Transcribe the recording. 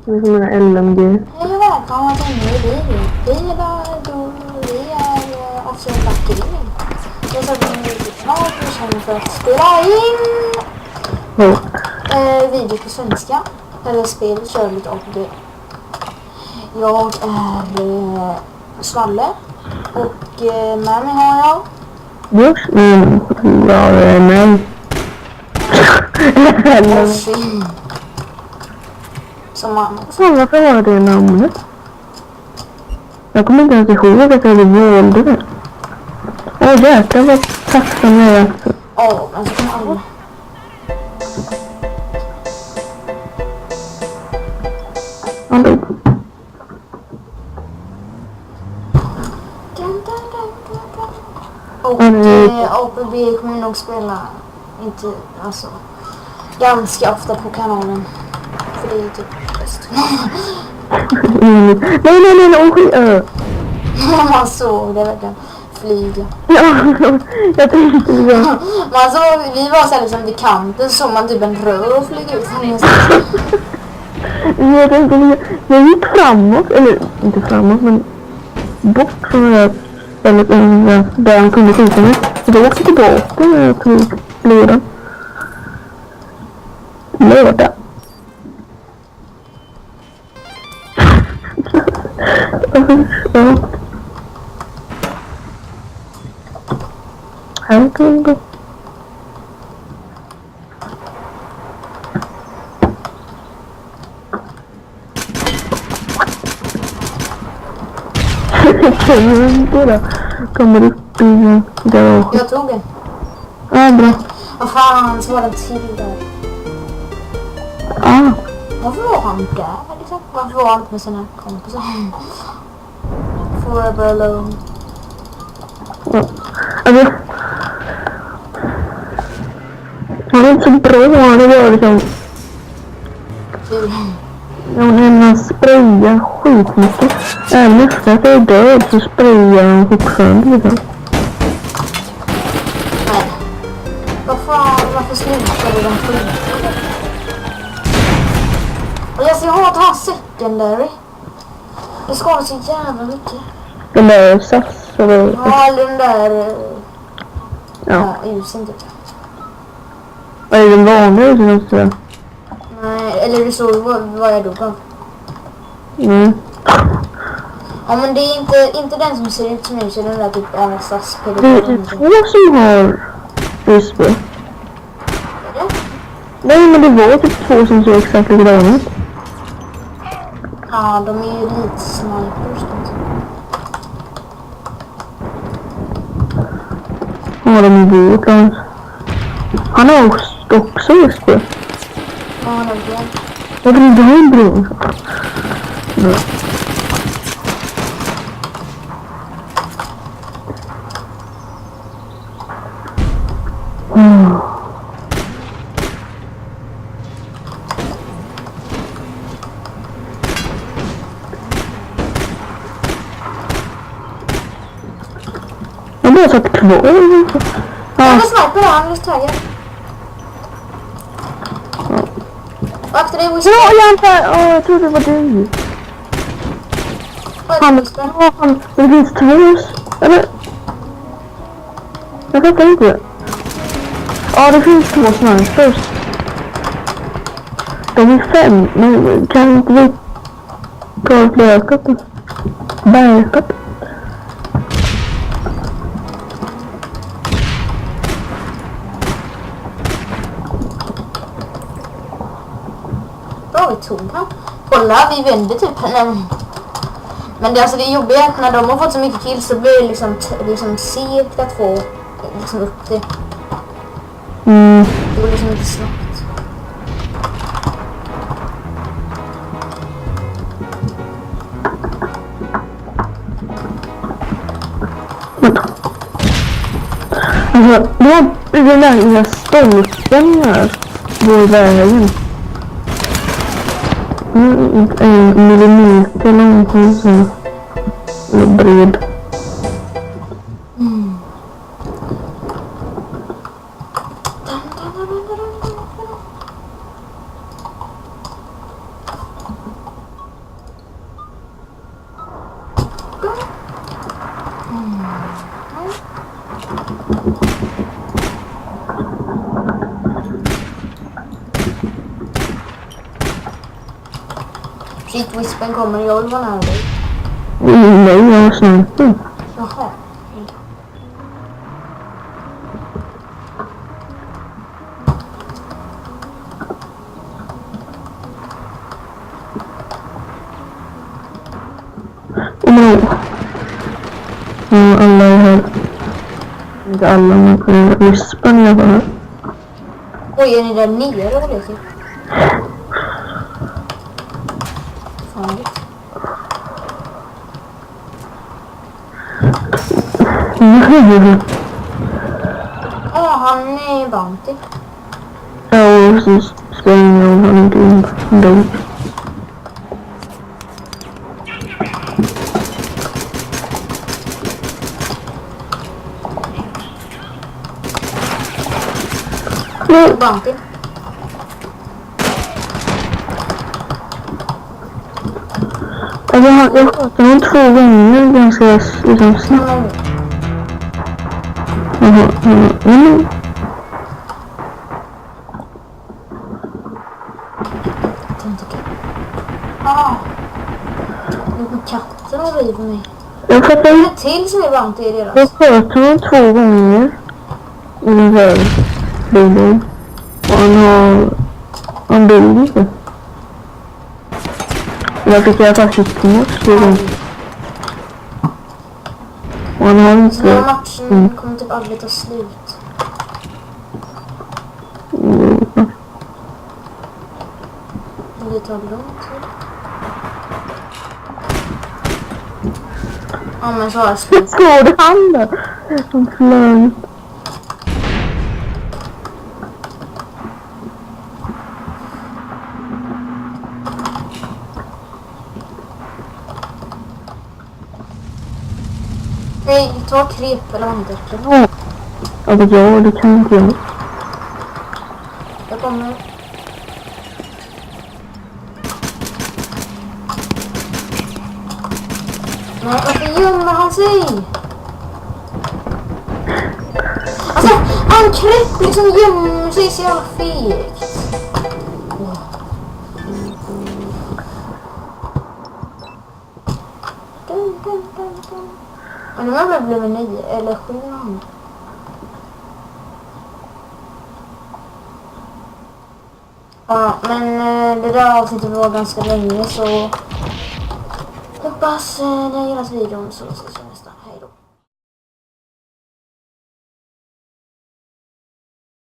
Det är som en LMG. Hej och välkomna till en ny video. Vi är officiellt aktivering. Jag sa att vi känner för att spela in video på svenska. Eller spel, kör lite APG. Jag är Svalle. Och med mig har jag... Just jag är med. Orsi. Som man... Varför har det namnet? Jag kommer inte ens ihåg att jag valde det. Åh jäklar vad tacksam jag är. Ja, men så kan alla... Han dog. Och APB kommer nog spela inte, alltså, ganska ofta på kanalen. För det är typ bäst. Nej. Man såg det verkligen flyga. Ja, jag tänkte det. Man såg, vi var så här liksom vid kanten, så man typ en rör flyga ut från ingenstans. Jag tänkte, jag gick framåt, eller inte framåt, men bort från det där stället där han kunde skjuta mig. Så då åkte jag tillbaka när jag tog lådan. Låda. Ja. Här kan du. Kommer upp i garaget. Jag tog den. Ja, bra. Vad fan, så var den till där. Varför var han där liksom? Varför var han inte med sina kompisar? Forever alone. Ja. Alltså, han är inte så bra, det var liksom... Ja, men han sprayar skitmycket. Även efter att jag är död så sprayar han fortfarande liksom. Nej. Varför slutade den skiten? Och jag har att ha secondary. Det skadar så jävla mycket. Den där SAS eller... Ja, eller den där... Ja. Ljusen typ. Vad är den vanliga utan att säga? Nej, eller du såg vad jag dog av. Mm. Ja, men det är inte den som ser ut som nu, så den där typ SAS Det är två som har USB. Är det? Nej, men det var typ två som såg exakt likadana ut. Ja, de är ju lite snipers. Ja, de är vårt land. Han har också USB. Ja, det är det. Jag vill inte ha en bro. Ja. Jag bara satt kvar. Ja, men sniper då, han är just höger. Och efter det whisper. Ja, jag antar... jag trodde det var du. Han... Det finns två... Eller... Jag fattar inte det. Ja, det finns två snipers. De är 5, men kan inte vi ta ett backup? Backup? Bra, vi tog han. Kolla, vi vände typ. Men det, alltså, det är jobbigt att när de har fått så mycket kills så blir det liksom segt att få liksom upp det. Det går liksom inte snabbt. Alltså, det var den där lilla stolpen här på vägen. En millimeter lång så bred. Shit, Wispen kommer. Jag vill vara nära dig. Nej, jag har sniper. Jaha. Alla är här. Inte alla, men kan Wispen i alla fall. Oj, är ni där nere och leker? Farligt. Ja, han är Bounty. Ja, och så springer jag och han inte in. Dog. Bounty. Jag sköt honom 2 gånger ganska liksom snabbt. Jaha. Nu går katten och river mig. Jag fattar Det inte. är till som är Bounty i deras. Jag sköt honom 2 gånger. Ungefär. Bilen. Och han dog inte. Jag fick i alla fall hit mot 2 gånger. Och han har Så den här inte... matchen kommer typ aldrig ta slut. Det tar lång tid. Ja, men så har jag slut. Såg du han där? Som flög. Nej, ta krep eller andäcken. Alltså det kan inte jag. Jag kommer. Nej, varför gömmer han sig? Alltså, han krepp liksom gömmer sig så jävla fegt. Men nu har jag blivit 9 eller 7 gånger. Ja, men det där avsnittet var ganska länge så hoppas ni gillar videon så ses vi nästa. Hej då.